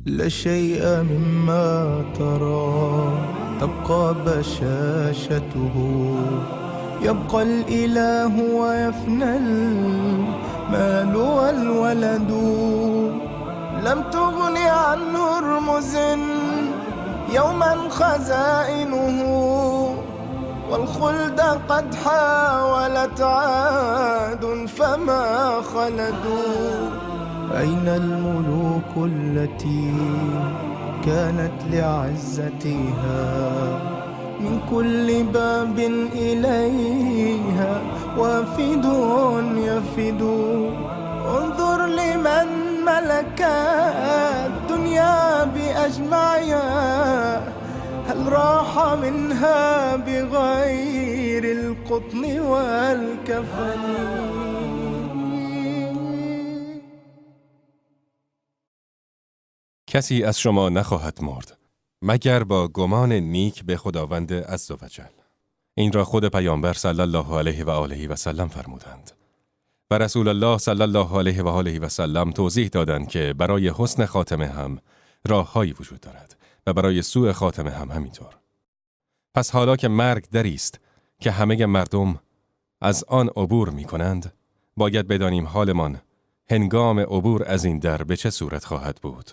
لا شيء مما ترى تبقى بشاشته، يبقى الإله ويفنى المال والولد. لم تغن عن هرمز يوما خزائنه، والخلد قد حاولت عاد فما خلدوا. أين الملوك التي كانت لعزتها من كل باب إليها وافد يفد؟ انظر لمن ملك الدنيا بأجمعها، هل راح منها بغير القطن والكفن؟ کسی از شما نخواهد مرد مگر با گمان نیک به خداوند عزوجل. این را خود پیامبر صلی الله علیه و آله و سلم فرمودند و رسول الله صلی الله علیه و آله و سلم توضیح دادند که برای حسن خاتمه هم راههایی وجود دارد و برای سوء خاتمه هم همینطور. پس حالا که مرگ دری است که همه مردم از آن عبور می کنند، باید بدانیم حالمان هنگام عبور از این در به چه صورت خواهد بود.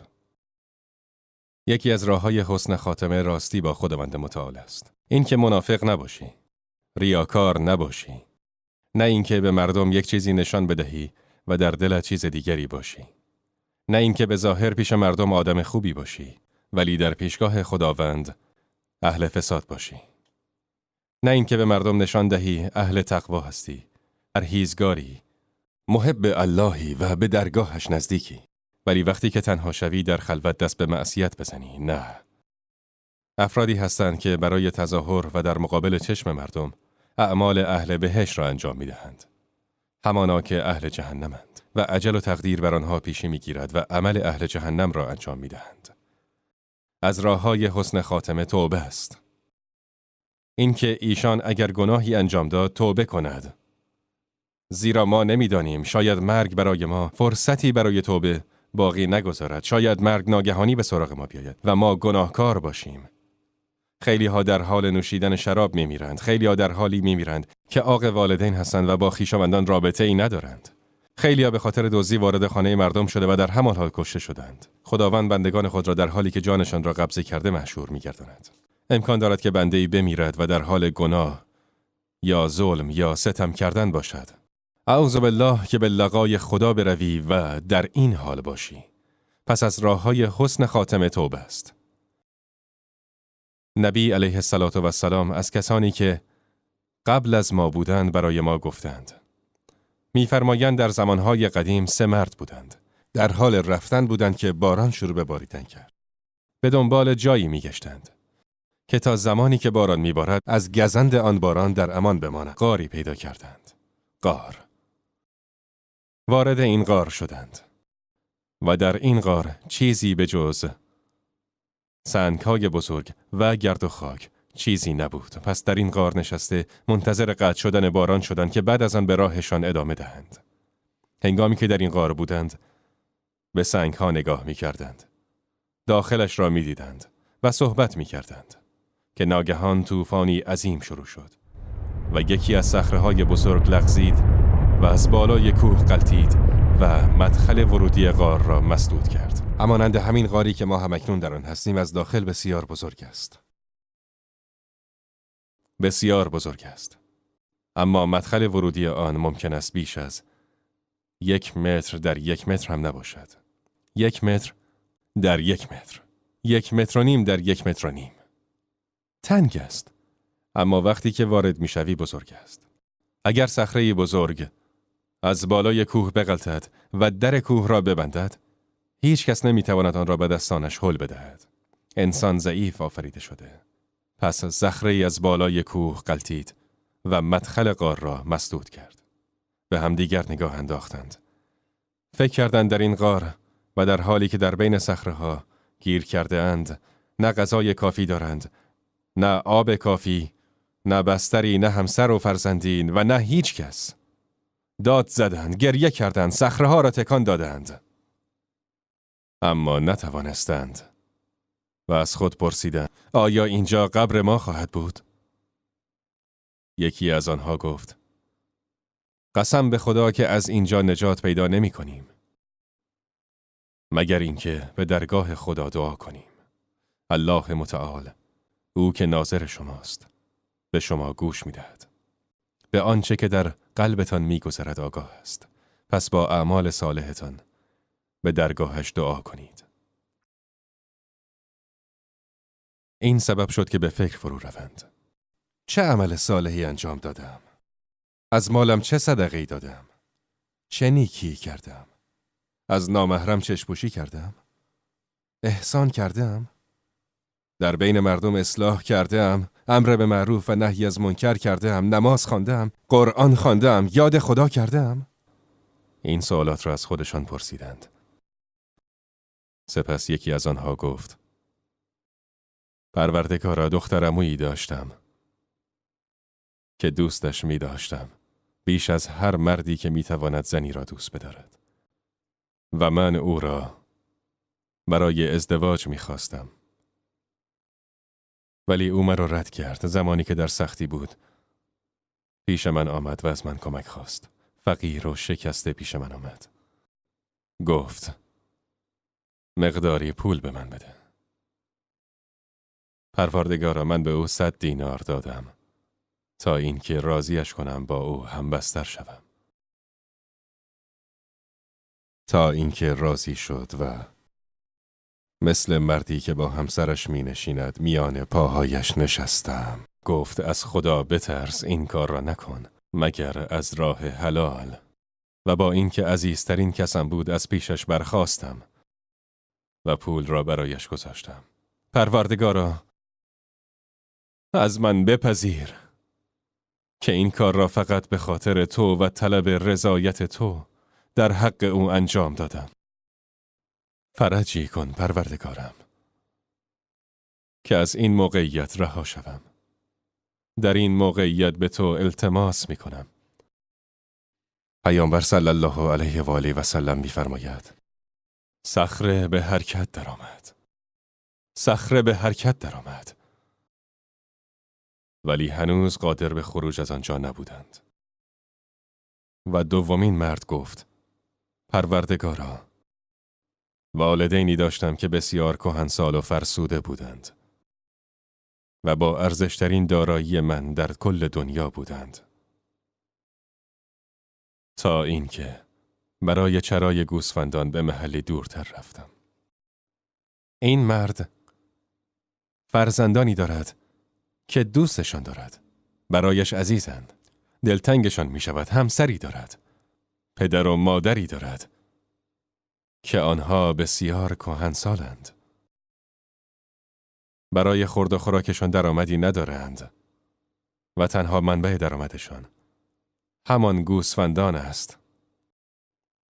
یکی از راه‌های حسن خاتمه راستی با خداوند متعال است. این که منافق نباشی، ریاکار نباشی، نه اینکه به مردم یک چیزی نشان بدهی و در دلت چیز دیگری باشی، نه اینکه به ظاهر پیش مردم آدم خوبی باشی ولی در پیشگاه خداوند اهل فساد باشی، نه اینکه به مردم نشان دهی اهل تقوا هستی، پرهیزگاری، محب اللهی و به درگاهش نزدیکی، ولی وقتی که تنها شوی در خلوت دست به معصیت بزنی. نه. افرادی هستند که برای تظاهر و در مقابل چشم مردم اعمال اهل بهشت را انجام می دهند. همانا که اهل جهنمند و اجل و تقدیر بر آنها پیشی می گیرد و عمل اهل جهنم را انجام می دهند. از راه‌های حسن خاتمه توبه است. این که ایشان اگر گناهی انجام داد توبه کند. زیرا ما نمی‌دانیم، شاید مرگ برای ما فرصتی برای توبه باقی نگذارد. شاید مرگ ناگهانی به سراغ ما بیاید و ما گناهکار باشیم. خیلی ها در حال نوشیدن شراب میمیرند. خیلی ها در حالی میمیرند که عاق والدین هستند و با خویشاوندان رابطه ای ندارند. خیلی ها به خاطر دزدی وارد خانه مردم شده و در همان حال کشته شدند. خداوند بندگان خود را در حالی که جانشان را قبضه کرده محشور می‌گرداند. امکان دارد که بنده‌ای بمیرد و در حال گناه یا ظلم یا ستم کردن باشد. اعوذ بالله که به لقای خدا بروی و در این حال باشی. پس از راه‌های حسن خاتمه توبه است. نبی علیه السلام از کسانی که قبل از ما بودند برای ما گفتند. می‌فرمایند در زمانهای قدیم 3 مرد بودند. در حال رفتن بودند که باران شروع به باریدن کرد. به دنبال جایی می‌گشتند که تا زمانی که باران می‌بارد از گزند آن باران در امان بمانند. غاری پیدا کردند. غار. وارد این غار شدند و در این غار چیزی به جز سنگ‌های بزرگ و گرد و خاک چیزی نبود. پس در این غار نشسته منتظر قطع شدن باران شدند که بعد از آن به راهشان ادامه دهند. هنگامی که در این غار بودند به سنگ‌ها نگاه می‌کردند. داخلش را می‌دیدند و صحبت می‌کردند که ناگهان طوفانی عظیم شروع شد و یکی از صخره‌های بزرگ لغزید و از بالای کوه غلتید و مدخل ورودی غار را مسدود کرد. همانند همین غاری که ما همکنون در آن هستیم از داخل بسیار بزرگ است. بسیار بزرگ است. اما مدخل ورودی آن ممکن است بیش از 1 متر در 1 متر هم نباشد. 1 متر در 1 متر. 1 متر و نیم در 1 متر و نیم. تنگ است. اما وقتی که وارد میشوی بزرگ است. اگر صخره بزرگ از بالای کوه بغلتد و در کوه را ببندد، هیچ کس نمیتواند آن را به دستانش هل بدهد. انسان ضعیف آفریده شده. پس صخره از بالای کوه غلتید و مدخل غار را مسدود کرد. به همدیگر نگاه انداختند. فکر کردند در این غار و در حالی که در بین صخره‌ها گیر کرده اند، نه غذای کافی دارند، نه آب کافی، نه بستری، نه همسر و فرزندین و نه هیچ کس. داد زدند، گریه کردند، صخره‌ها را تکان دادند. اما نتوانستند و از خود پرسیدند آیا اینجا قبر ما خواهد بود؟ یکی از آنها گفت قسم به خدا که از اینجا نجات پیدا نمی کنیم مگر اینکه به درگاه خدا دعا کنیم. الله متعال، او که ناظر شماست، به شما گوش می دهد. به آنچه که در قلبتان می گذرد آگاه است. پس با اعمال صالحتان به درگاهش دعا کنید. این سبب شد که به فکر فرو روند. چه عمل صالحی انجام دادم؟ از مالم چه صدقه‌ای دادم؟ چه نیکی کردم؟ از نامحرم چشم‌پوشی کردم؟ احسان کردم؟ در بین مردم اصلاح کردم؟ امر به معروف و نهی از منکر کردم؟ نماز خواندم؟ قرآن خواندم؟ یاد خدا کردم؟ این سوالات را از خودشان پرسیدند. سپس یکی از آنها گفت پروردگارا، دختر عمویی داشتم که دوستش می داشتم بیش از هر مردی که می تواند زنی را دوست بدارد و من او را برای ازدواج می خواستم. ولی او مرا رد کرد. زمانی که در سختی بود پیش من آمد و از من کمک خواست. فقیر و شکسته پیش من آمد. گفت مقداری پول به من بده. پروردگارا، من به او 100 دینار دادم تا اینکه راضیش کنم با او همبستر شوم. تا اینکه راضی شد و مثل مردی که با همسرش می نشیند میان پاهایش نشستم. گفت از خدا بترس، این کار را نکن مگر از راه حلال. و با اینکه عزیزترین کسم بود از پیشش برخاستم و پول را برایش گذاشتم. پروردگارا، از من بپذیر که این کار را فقط به خاطر تو و طلب رضایت تو در حق او انجام دادم. فرجی کن پروردگارم که از این موقعیت رها شوم. در این موقعیت به تو التماس می کنم. پیامبر صلی الله علیه و آله و سلم می فرماید صخره به حرکت درآمد. صخره به حرکت درآمد. ولی هنوز قادر به خروج از آنجا نبودند. و دومین مرد گفت پروردگارا، والدینی داشتم که بسیار کهنسال و فرسوده بودند و با ارزشترین دارایی من در کل دنیا بودند. تا اینکه برای چرای گوسفندان به محلی دورتر رفتم. این مرد فرزندانی دارد که دوستشان دارد. برایش عزیزند. دلتنگشان می شود. همسری دارد. پدر و مادری دارد که آنها بسیار کهنسالند. برای خورد و خوراکشان درآمدی ندارند و تنها منبع درآمدشان همان گوسفندان است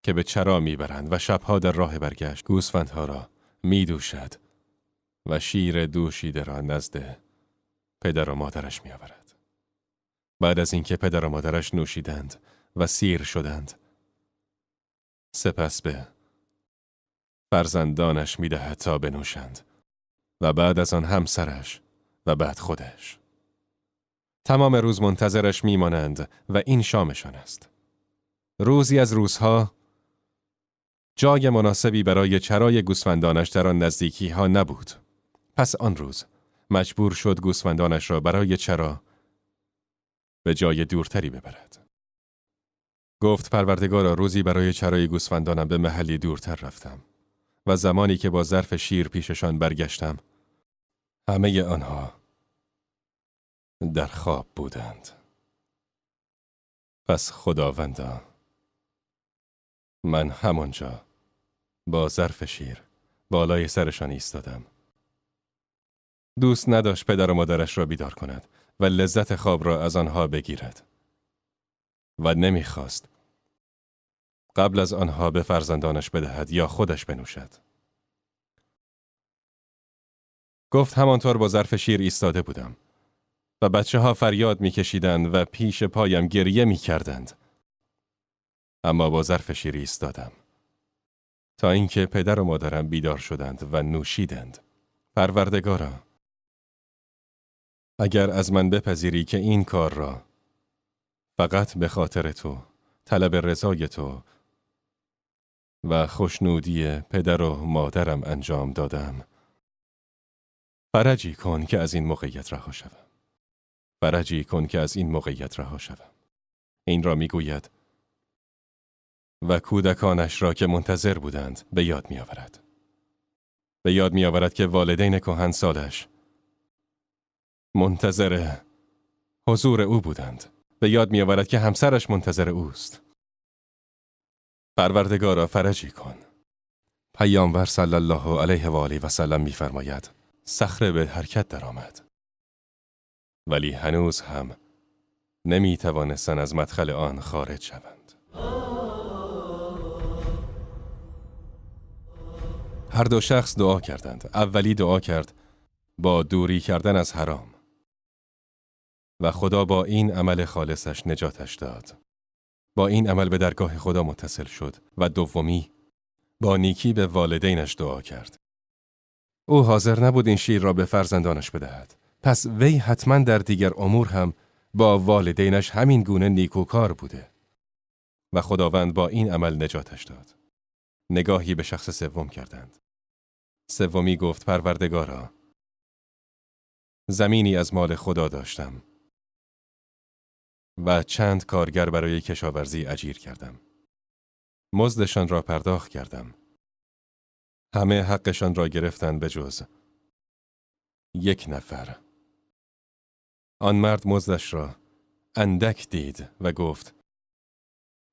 که به چرا میبرند و شبها در راه برگشت گوسفندها را میدوشد و شیر دوشیده را نزد پدر و مادرش میآورد. بعد از اینکه پدر و مادرش نوشیدند و سیر شدند، سپس به فرزندانش میدهد تا بنوشند و بعد از آن همسرش و بعد خودش. تمام روز منتظرش میمانند و این شامشان است. روزی از روزها جای مناسبی برای چرای گوسفندانش در آن نزدیکی ها نبود. پس آن روز مجبور شد گوسفندانش را برای چرا به جای دورتری ببرد. گفت پروردگارا، روزی برای چرای گوسفندانم به محلی دورتر رفتم و زمانی که با ظرف شیر پیششان برگشتم، همه آنها در خواب بودند. پس خداوندا، من همانجا با ظرف شیر بالای سرشان ایستادم. دوست نداشت پدر و مادرش را بیدار کند و لذت خواب را از آنها بگیرد و نمیخواست قبل از آنها به فرزندانش بدهد یا خودش بنوشد. گفت همانطور با ظرف شیر ایستاده بودم و بچه ها فریاد میکشیدند و پیش پایم گریه میکردند. اما با ظرف شیر ایستادم تا اینکه پدر و مادرم بیدار شدند و نوشیدند. پروردگارا، اگر از من بپذیری که این کار را فقط به خاطر تو، طلب رضای تو و خوشنودی پدر و مادرم انجام دادم، فرجی کن که از این موقعیت رها شوم. فرجی کن که از این موقعیت رها شوم. این را میگوید و کودکانش را که منتظر بودند به یاد میآورد. به یاد میآورد که والدین کهنسالش منتظر حضور او بودند. به یاد میآورد که همسرش منتظر اوست. پروردگارا فرجی کن. پیامبر صلی الله علیه و آله و سلم می‌فرماید صخره به حرکت درآمد، ولی هنوز هم نمی‌توانستند از مدخل آن خارج شوند. هر دو شخص دعا کردند. اولی دعا کرد با دوری کردن از حرام و خدا با این عمل خالصش نجاتش داد. با این عمل به درگاه خدا متصل شد. و دومی با نیکی به والدینش دعا کرد. او حاضر نبود این شیر را به فرزندانش بدهد. پس وی حتما در دیگر امور هم با والدینش همین گونه نیکوکار بوده و خداوند با این عمل نجاتش داد. نگاهی به شخص سوم کردند. سومی گفت پروردگارا، زمینی از مال خدا داشتم و چند کارگر برای کشاورزی اجیر کردم. مزدشان را پرداخت کردم. همه حقشان را گرفتند به جز یک نفر. آن مرد مزدش را اندک دید و گفت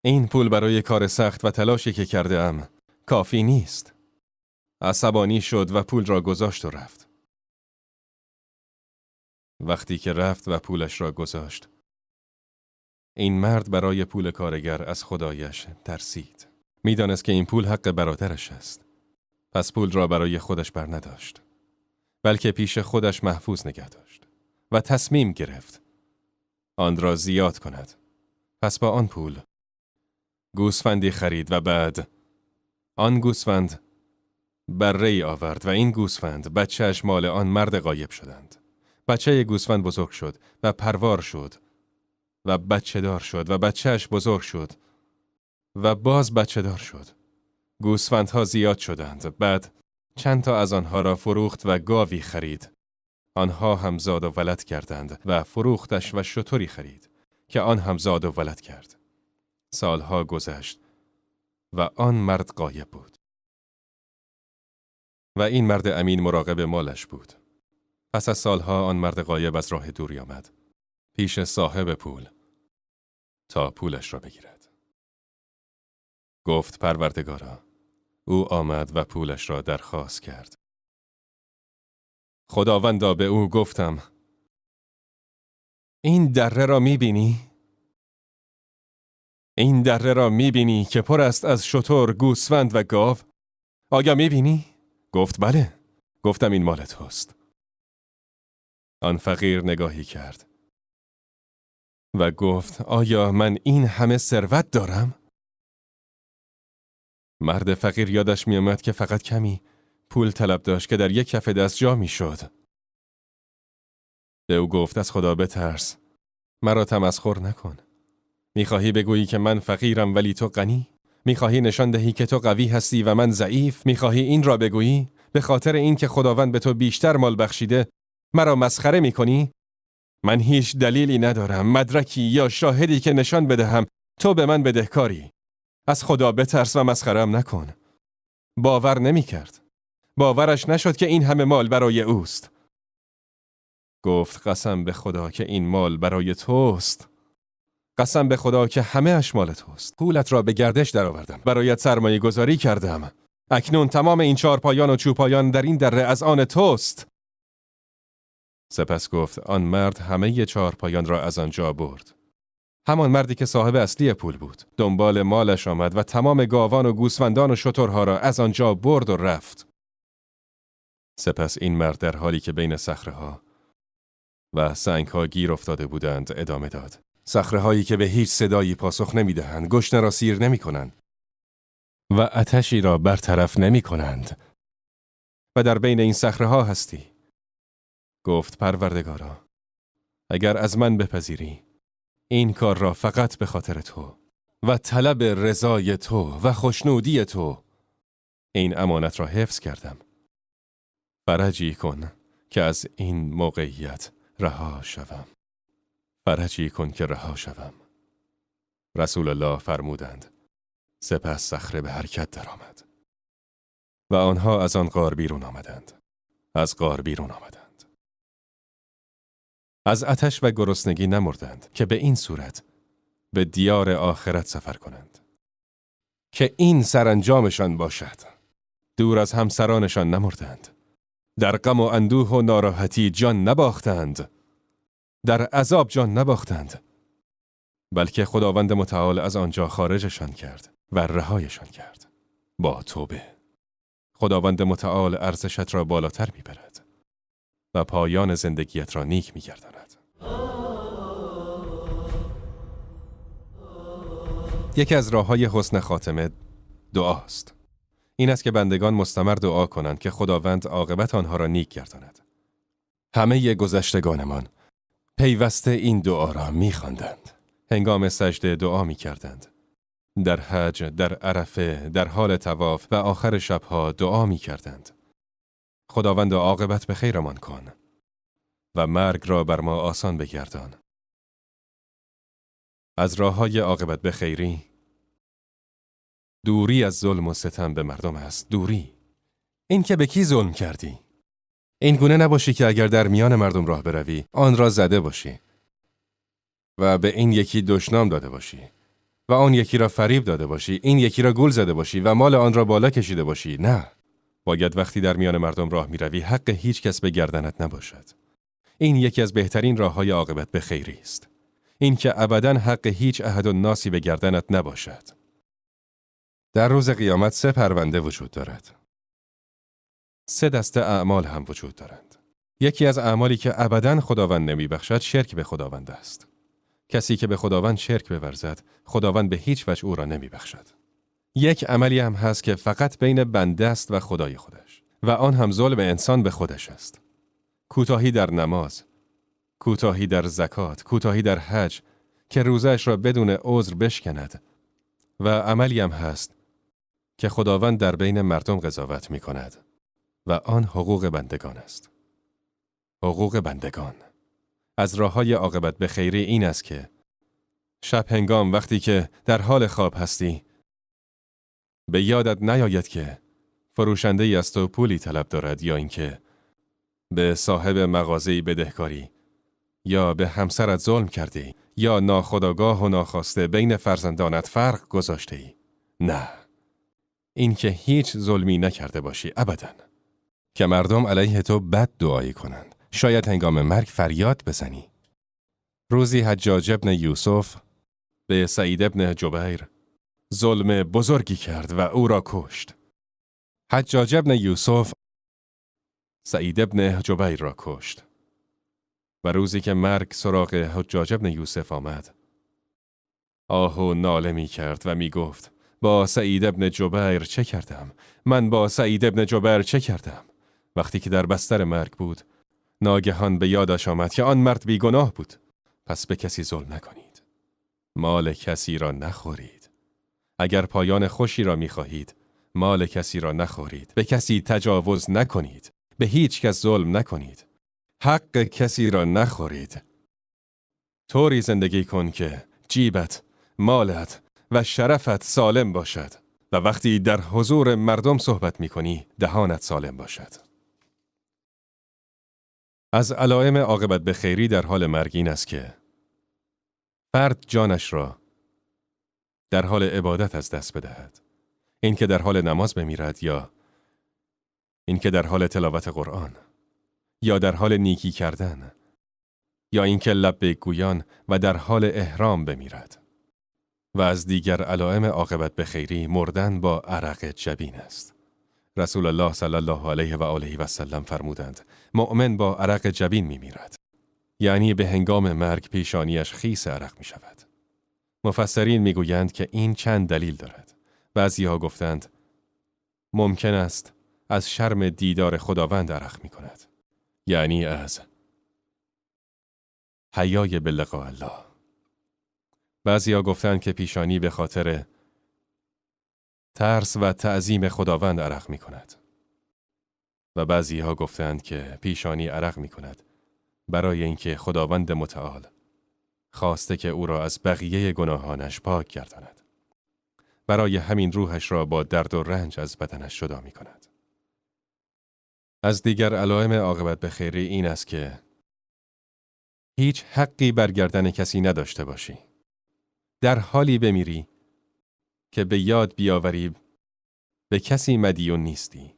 این پول برای کار سخت و تلاشی که کرده ام کافی نیست. عصبانی شد و پول را گذاشت و رفت. وقتی که رفت و پولش را گذاشت، این مرد برای پول کارگر از خدایش ترسید. میدانست که این پول حق برادرش است. پس پول را برای خودش برنداشت، بلکه پیش خودش محفوظ نگه داشت و تصمیم گرفت آن را زیاد کند. پس با آن پول گوسفندی خرید و بعد آن گوسفند بره‌ای آورد و این گوسفند بچه‌اش مال آن مرد غایب شدند. بچه گوسفند بزرگ شد و پروار شد و بچه دار شد و بچه‌اش بزرگ شد و باز بچه دار شد. گوسفندها زیاد شدند. بعد چند تا از آنها را فروخت و گاوی خرید. آنها هم زاد و ولد کردند و فروختش و شتری خرید که آن هم زاد و ولد کرد. سالها گذشت و آن مرد غایب بود. و این مرد امین مراقب مالش بود. پس از سالها آن مرد غایب از راه دوری آمد پیش صاحب پول تا پولش را بگیرد. گفت پروردگارا، او آمد و پولش را درخواست کرد. خداوندا به او گفتم این دره را می‌بینی؟ این دره را می‌بینی که پر است از شتر، گوسفند و گاو؟ آیا می‌بینی؟ گفت بله. گفتم این مال توست. آن فقیر نگاهی کرد و گفت آیا من این همه ثروت دارم؟ مرد فقیر یادش می آمد که فقط کمی پول طلب داشت که در یک کف دست جا می شد. به او گفت از خدا بترس. مرا تمسخر نکن. می خواهی بگویی که من فقیرم ولی تو غنی؟ می خواهی نشان دهی که تو قوی هستی و من ضعیف؟ می خواهی این را بگویی؟ به خاطر این که خداوند به تو بیشتر مال بخشیده مرا مسخره می کنی؟ من هیچ دلیلی ندارم، مدرکی یا شاهدی که نشان بدهم تو به من بدهکاری. از خدا بترس و مسخره‌ام نکن. باور نمی کرد. باورش نشد که این همه مال برای اوست. گفت قسم به خدا که این مال برای توست. قسم به خدا که همه اش مال توست. پولت را به گردش درآوردم. برایت سرمایه گذاری کردم. اکنون تمام این چارپایان و چوپایان در این دره از آن توست. سپس گفت آن مرد همه چارپایان را از آنجا برد. همان مردی که صاحب اصلی پول بود. دنبال مالش آمد و تمام گاوان و گوسفندان و شترها را از آنجا برد و رفت. سپس این مرد در حالی که بین صخره‌ها و سنگ‌ها گیر افتاده بودند ادامه داد. صخره‌هایی که به هیچ صدایی پاسخ نمی‌دهند، گشنه را سیر نمی‌کنند. و آتشی را برطرف نمی کنند و در بین این صخره‌ها هستی. گفت پروردگارا، اگر از من بپذیری این کار را فقط به خاطر تو و طلب رضای تو و خوشنودی تو این امانت را حفظ کردم. فرجی کن که از این موقعیت رها شوم. فرجی کن که رها شوم. رسول الله فرمودند سپس صخره به حرکت درآمد و آنها از آن غار بیرون آمدند. از غار بیرون آمدند. از آتش و گرسنگی نمردند که به این صورت به دیار آخرت سفر کنند. که این سرانجامشان باشد. دور از همسرانشان نمردند. در غم و اندوه و ناراحتی جان نباختند. در عذاب جان نباختند. بلکه خداوند متعال از آنجا خارجشان کرد و رهایشان کرد. با توبه. خداوند متعال ارزشت را بالاتر میبرد و پایان زندگیت را نیک میگرداند. یکی از راه‌های حسن خاتمه دعاست. این است که بندگان مستمر دعا کنند که خداوند عاقبت آنها را نیک گرداند. همه گذشتگانمان پیوسته این دعا را می‌خواندند. هنگام سجده دعا می‌کردند. در حج، در عرفه، در حال طواف و آخر شبها دعا می‌کردند. خداوند عاقبت به خیرمان کن و مرگ را بر ما آسان بگردان. از راه‌های عاقبت به خیری دوری از ظلم و ستم به مردم است. دوری. این که به کی ظلم کردی؟ این گونه نباشی که اگر در میان مردم راه بروی آن را زده باشی و به این یکی دشنام داده باشی و آن یکی را فریب داده باشی، این یکی را گول زده باشی و مال آن را بالا کشیده باشی. نه. باید وقتی در میان مردم راه میروی حق هیچ کس به گردنت نباشد. این یکی از بهترین راه‌های عاقبت به خیری است. این که ابداً حق هیچ احد و ناسی به گردنت نباشد. در روز قیامت 3 پرونده وجود دارد. 3 دسته اعمال هم وجود دارند. یکی از اعمالی که ابداً خداوند نمیبخشد شرک به خداوند است. کسی که به خداوند شرک بورزد، خداوند به هیچ وجه او را نمیبخشد. یک عملی هم هست که فقط بین بنده است و خدای خودش و آن هم ظلم انسان به خودش است. کوتاهی در نماز، کوتاهی در زکات، کوتاهی در حج که روزش را بدون عذر بشکند و عملی هم هست که خداوند در بین مردم قضاوت می کند و آن حقوق بندگان است. حقوق بندگان. از راه‌های عاقبت به خیری این است که شب هنگام وقتی که در حال خواب هستی به یادت نیاید که فروشنده‌ای از تو پولی طلب دارد یا اینکه به صاحب مغازه‌ای بدهکاری یا به همسرت ظلم کردی یا ناخودآگاه و ناخواسته بین فرزندانت فرق گذاشتی. نه. این که هیچ ظلمی نکرده باشی ابداً. که مردم علیه تو بد دعایی کنند. شاید هنگام مرگ فریاد بزنی. روزی حجاج ابن یوسف به سعید ابن جبیر ظلم بزرگی کرد و او را کشت. حجاج ابن یوسف سعید ابن جبیر را کشت. و روزی که مرگ سراغ حجاج ابن یوسف آمد، آه و ناله می کرد و می گفت با سعید ابن جبیر چه کردم؟ من با سعید ابن جبیر چه کردم؟ وقتی که در بستر مرگ بود، ناگهان به یادش آمد که آن مرد بیگناه بود. پس به کسی ظلم نکنید. مال کسی را نخورید. اگر پایان خوشی را می خواهید، مال کسی را نخورید. به کسی تجاوز نکنید. به هیچ کس ظلم نکنید. حق کسی را نخورید. طوری زندگی کن که جیبت، مالت و شرفت سالم باشد و وقتی در حضور مردم صحبت می کنی دهانت سالم باشد. از علائم عاقبت به خیری در حال مرگ این است که فرد جانش را در حال عبادت از دست بدهد. این که در حال نماز بمیرد یا این که در حال تلاوت قرآن یا در حال نیکی کردن یا این که لبیک گویان و در حال احرام بمیرد. و از دیگر علائم عاقبت به خیری مردن با عرق جبین است. رسول الله صلی الله علیه و آله و سلم فرمودند مؤمن با عرق جبین میمیرد. یعنی به هنگام مرگ پیشانیش خیس عرق می شود. مفسرین میگویند که این چند دلیل دارد بعضی‌ها گفتند ممکن است از شرم دیدار خداوند عرق می کند. یعنی از حیای بلقاء الله. بعضی‌ها گفتند که پیشانی به خاطر ترس و تعظیم خداوند عرق می کند. و بعضی‌ها گفتند که پیشانی عرق می کند برای اینکه خداوند متعال خواسته که او را از بقیه گناهانش پاک گرداند. برای همین روحش را با درد و رنج از بدنش جدا می کند. از دیگر علائم عاقبت به خیری این است که هیچ حقی بر گردن کسی نداشته باشی. در حالی بمیری که به یاد بیاوری به کسی مدیون نیستی،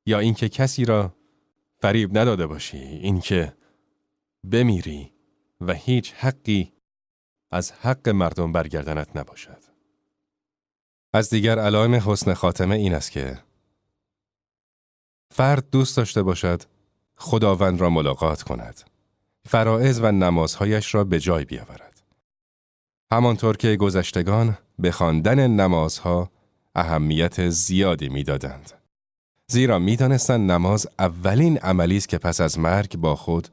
یا اینکه کسی را فریب نداده باشی، اینکه بمیری و هیچ حقی از حق مردم بر گردنت نباشد. از دیگر علائم حسن خاتمه این است که فرد دوست داشته باشد خداوند را ملاقات کند، فرائض و نمازهایش را به جای بیاورد. همانطور که گذشتگان به خواندن نمازها اهمیت زیادی می‌دادند. زیرا می‌دانستند نماز اولین عملی است که پس از مرگ با خود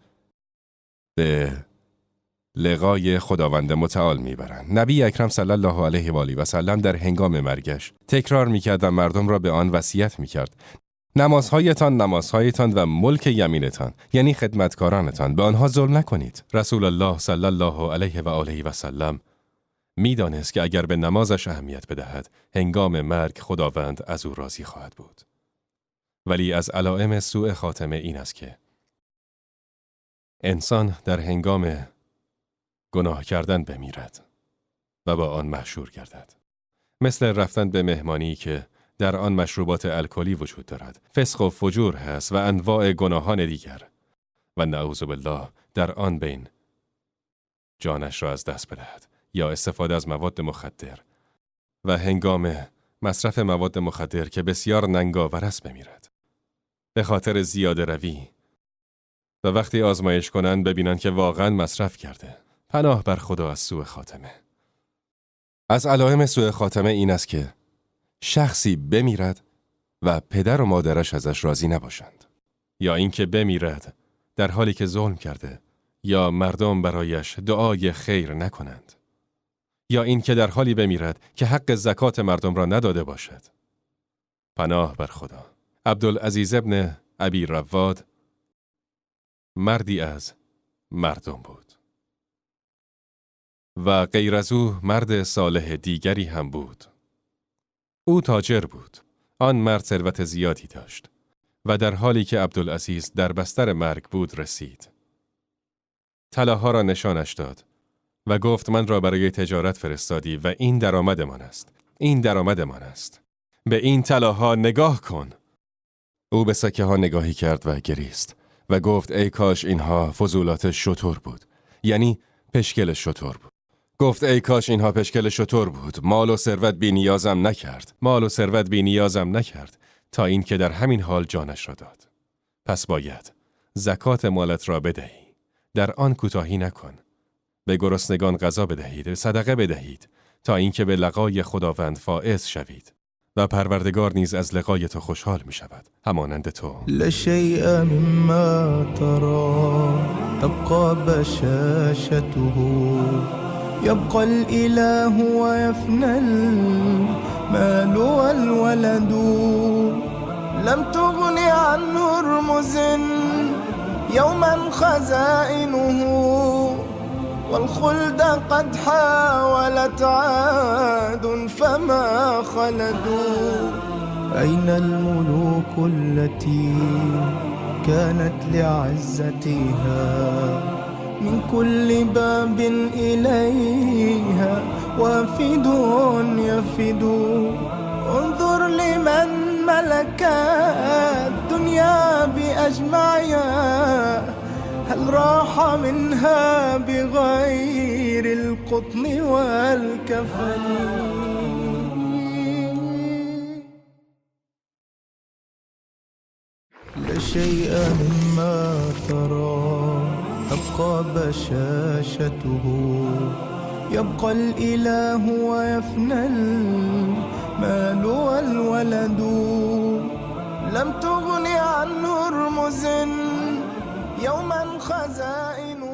به لقای خداوند متعال میبرند. نبی اکرم صلی الله علیه و آله و سلم در هنگام مرگش تکرار میکرد و مردم را به آن وصیت میکرد: نمازهایتان و ملک یمینتان، یعنی خدمتکارانتان، به آنها ظلم نکنید. رسول الله صلی الله علیه و آله و سلم میدانست که اگر به نمازش اهمیت بدهد، هنگام مرگ خداوند از او راضی خواهد بود. ولی از علائم سوء خاتمه این است که انسان در هنگام گناه کردن بمیرد و با آن محشور گردد. مثل رفتن به مهمانی که در آن مشروبات الکلی وجود دارد، فسق و فجور هست و انواع گناهان دیگر، و نعوذ بالله در آن بین جانش را از دست بدهد یا استفاده از مواد مخدر و هنگام مصرف مواد مخدر که بسیار ننگاور است بمیرد به خاطر زیاده روی، و وقتی آزمایش کنند ببینند که واقعا مصرف کرده. پناه بر خدا از سوء خاتمه. از علائم سوء خاتمه این است که شخصی بمیرد و پدر و مادرش ازش راضی نباشند، یا اینکه بمیرد در حالی که ظلم کرده یا مردم برایش دعای خیر نکنند، یا اینکه در حالی بمیرد که حق زکات مردم را نداده باشد. پناه بر خدا. عبدالعزیز ابن ابی رواد مردی از مردم بود و غیر از او مرد صالح دیگری هم بود. او تاجر بود. آن مرد ثروت زیادی داشت و در حالی که عبدالعزیز در بستر مرگ بود رسید. طلاها را نشانش داد و گفت: من را برای تجارت فرستادی و این درآمدمان است. این درآمدمان است. به این طلاها نگاه کن. او به سکه ها نگاهی کرد و گریست و گفت: ای کاش اینها فضولات شتر بود، یعنی پشکل شتر بود. گفت: ای کاش اینها پشکل شتر بود. مال و ثروت بی نیازم نکرد تا این که در همین حال جانش را داد. پس باید زکات مالت را بدهی. در آن کوتاهی نکن. به گرسنگان غذا بدهید، صدقه بدهید تا اینکه به لقای خداوند فائز شوید و پروردگار نیز از لقای تو خوشحال می شود، همانند تو. لشیء مما ترى تبقى بشاشته يبقى الإله ويفنى المال والولد لم تغن عنه هرمز يوما خزائنه والخلد قد حاولت عاد فما خلدوا أين الملوك التي كانت لعزتها من كل باب إليها وافد يفد انظر لمن ملك الدنيا بأجمعها هل راح منها بغير القطن والكفن لا شيء مما ترى تبقى بشاشته يبقى الإله ويفنى المال والولد لم تغن عن هرمز يوما خزائن